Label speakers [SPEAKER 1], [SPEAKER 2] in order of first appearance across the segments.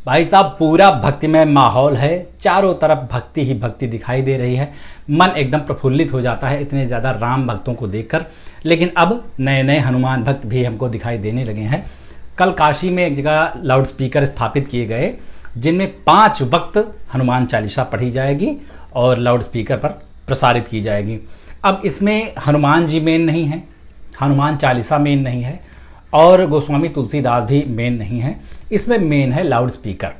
[SPEAKER 1] भाई साहब पूरा भक्तिमय माहौल है, चारों तरफ भक्ति ही भक्ति दिखाई दे रही है। मन एकदम प्रफुल्लित हो जाता है इतने ज़्यादा राम भक्तों को देखकर। लेकिन अब नए नए हनुमान भक्त भी हमको दिखाई देने लगे हैं। कल काशी में एक जगह लाउड स्पीकर स्थापित किए गए जिनमें 5 वक्त हनुमान चालीसा पढ़ी जाएगी और लाउड स्पीकर पर प्रसारित की जाएगी। अब इसमें हनुमान जी मेन नहीं है, हनुमान चालीसा मेन नहीं है और गोस्वामी तुलसीदास भी मेन नहीं है। इसमें मेन है लाउड स्पीकर।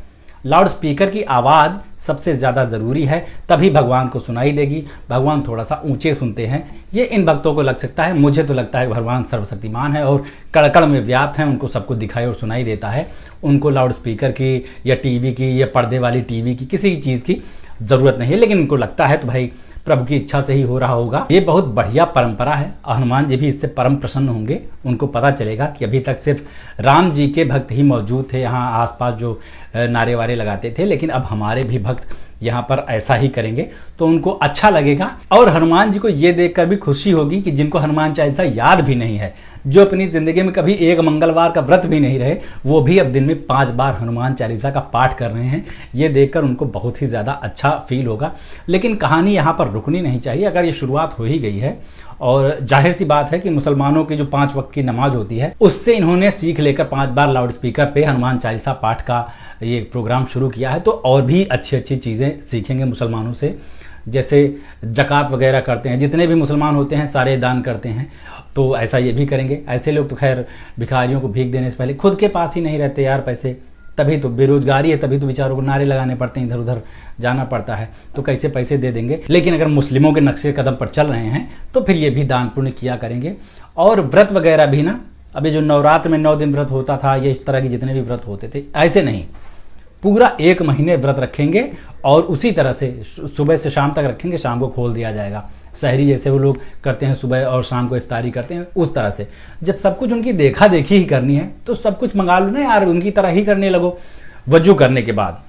[SPEAKER 1] लाउड स्पीकर की आवाज़ सबसे ज़्यादा ज़रूरी है, तभी भगवान को सुनाई देगी। भगवान थोड़ा सा ऊंचे सुनते हैं, ये इन भक्तों को लग सकता है। मुझे तो लगता है भगवान सर्वशक्तिमान है और कण-कण में व्याप्त है, उनको सबको दिखाई और सुनाई देता है। उनको लाउड स्पीकर की या टीवी की या पर्दे वाली टीवी की किसी चीज़ की ज़रूरत नहीं है, लेकिन उनको लगता है तो भाई प्रभु की इच्छा से ही हो रहा होगा। ये बहुत बढ़िया परंपरा है। हनुमान जी भी इससे परम प्रसन्न होंगे। उनको पता चलेगा कि अभी तक सिर्फ राम जी के भक्त ही मौजूद थे यहाँ आसपास जो नारे वारे लगाते थे, लेकिन अब हमारे भी भक्त यहाँ पर ऐसा ही करेंगे तो उनको अच्छा लगेगा। और हनुमान जी को ये देखकर भी खुशी होगी कि जिनको हनुमान चालीसा याद भी नहीं है, जो अपनी जिंदगी में कभी एक मंगलवार का व्रत भी नहीं रहे, वो भी अब दिन में 5 बार हनुमान चालीसा का पाठ कर रहे हैं। ये देखकर उनको बहुत ही ज़्यादा अच्छा फील होगा। लेकिन कहानी यहाँ पर रुकनी नहीं चाहिए। अगर ये शुरुआत हो ही गई है और जाहिर सी बात है कि मुसलमानों की जो 5 वक्त की नमाज होती है उससे इन्होंने सीख लेकर 5 बार लाउड स्पीकर पे हनुमान चालीसा पाठ का ये प्रोग्राम शुरू किया है, तो और भी अच्छी अच्छी चीज़ें सीखेंगे मुसलमानों से। जैसे ज़कात वगैरह करते हैं, जितने भी मुसलमान होते हैं सारे दान करते हैं, तो ऐसा ये भी करेंगे। ऐसे लोग तो खैर भिखारियों को भीख देने से पहले खुद के पास ही नहीं रहते यार पैसे, तभी तो बेरोजगारी है, तभी तो बेचारों को नारे लगाने पड़ते हैं, इधर उधर जाना पड़ता है, तो कैसे पैसे दे देंगे। लेकिन अगर मुस्लिमों के नक्शे कदम पर चल रहे हैं तो फिर ये भी दान पुण्य किया करेंगे। और व्रत वगैरह भी ना, अभी जो नवरात्र में 9 दिन व्रत होता था, ये इस तरह के जितने भी व्रत होते थे, ऐसे नहीं, पूरा 1 महीने व्रत रखेंगे और उसी तरह से सुबह से शाम तक रखेंगे, शाम को खोल दिया जाएगा। शहरी जैसे वो लोग करते हैं, सुबह और शाम को इफ्तारी करते हैं, उस तरह से। जब सब कुछ उनकी देखा देखी ही करनी है तो सब कुछ मंगा लो ना यार, उनकी तरह ही करने लगो। वजू करने के बाद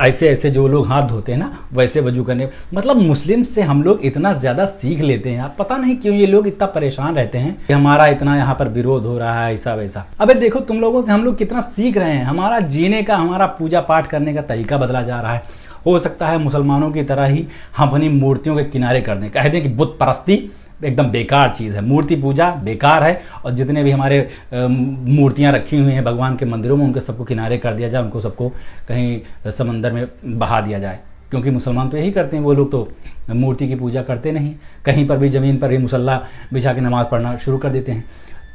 [SPEAKER 1] ऐसे ऐसे जो लोग हाथ धोते हैं ना, वैसे वजू करने, मतलब मुस्लिम से हम लोग इतना ज़्यादा सीख लेते हैं यार। पता नहीं क्यों ये लोग इतना परेशान रहते हैं कि हमारा इतना यहाँ पर विरोध हो रहा है, ऐसा वैसा। अबे देखो तुम लोगों से हम लोग कितना सीख रहे हैं। हमारा जीने का, हमारा पूजा पाठ करने का तरीका बदला जा रहा है। हो सकता है मुसलमानों की तरह ही हम अपनी मूर्तियों के किनारे कर दें, कह दें कि बुत परस्ती एकदम बेकार चीज़ है, मूर्ति पूजा बेकार है, और जितने भी हमारे मूर्तियां रखी हुई हैं भगवान के मंदिरों में, उनके सबको किनारे कर दिया जाए, उनको सबको कहीं समंदर में बहा दिया जाए। क्योंकि मुसलमान तो यही करते हैं, वो लोग तो मूर्ति की पूजा करते नहीं, कहीं पर भी ज़मीन पर भी मुसल्ला बिछा के नमाज़ पढ़ना शुरू कर देते हैं।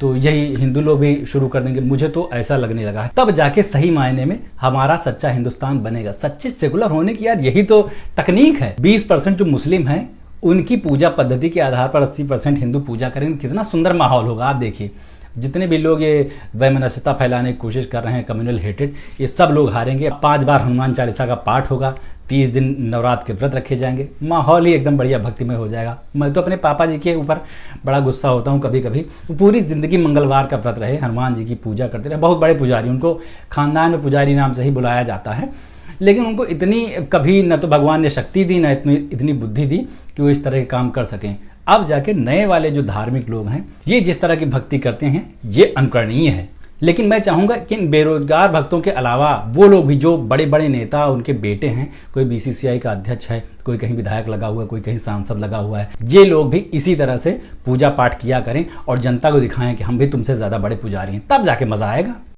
[SPEAKER 1] तो यही हिंदू लोग भी शुरू कर देंगे, मुझे तो ऐसा लगने लगा है। तब जाके सही मायने में हमारा सच्चा हिंदुस्तान बनेगा। सच्चे सेकुलर होने की यार यही तो तकनीक है। 20% जो मुस्लिम हैं उनकी पूजा पद्धति के आधार पर 80% हिंदू पूजा करेंगे, कितना सुंदर माहौल होगा। आप देखिए जितने भी लोग ये वैमनस्यता फैलाने की कोशिश कर रहे हैं, कम्युनल हेटेड, ये सब लोग हारेंगे। 5 बार हनुमान चालीसा का पाठ होगा, 30 दिन नवरात्र के व्रत रखे जाएंगे, माहौल ही एकदम बढ़िया भक्तिमय हो जाएगा। मैं तो अपने पापा जी के ऊपर बड़ा गुस्सा होता हूँ कभी कभी। पूरी जिंदगी मंगलवार का व्रत रहे, हनुमान जी की पूजा करते रहे, बहुत बड़े पुजारी, उनको खानदान में पुजारी नाम से ही बुलाया जाता है, लेकिन उनको इतनी कभी न तो भगवान ने शक्ति दी, न इतनी बुद्धि दी कि वो इस तरह के काम कर सकें। अब जाके नए वाले जो धार्मिक लोग हैं, ये जिस तरह की भक्ति करते हैं, ये अनुकरणीय है। लेकिन मैं चाहूँगा कि इन बेरोजगार भक्तों के अलावा वो लोग भी जो बड़े बड़े नेता, उनके बेटे हैं, कोई BCCI का अध्यक्ष है, कोई कहीं विधायक लगा हुआ है, कोई कहीं सांसद लगा हुआ है, ये लोग भी इसी तरह से पूजा पाठ किया करें और जनता को दिखाएं कि हम भी तुमसे ज़्यादा बड़े पुजारी हैं, तब जाके मज़ा आएगा।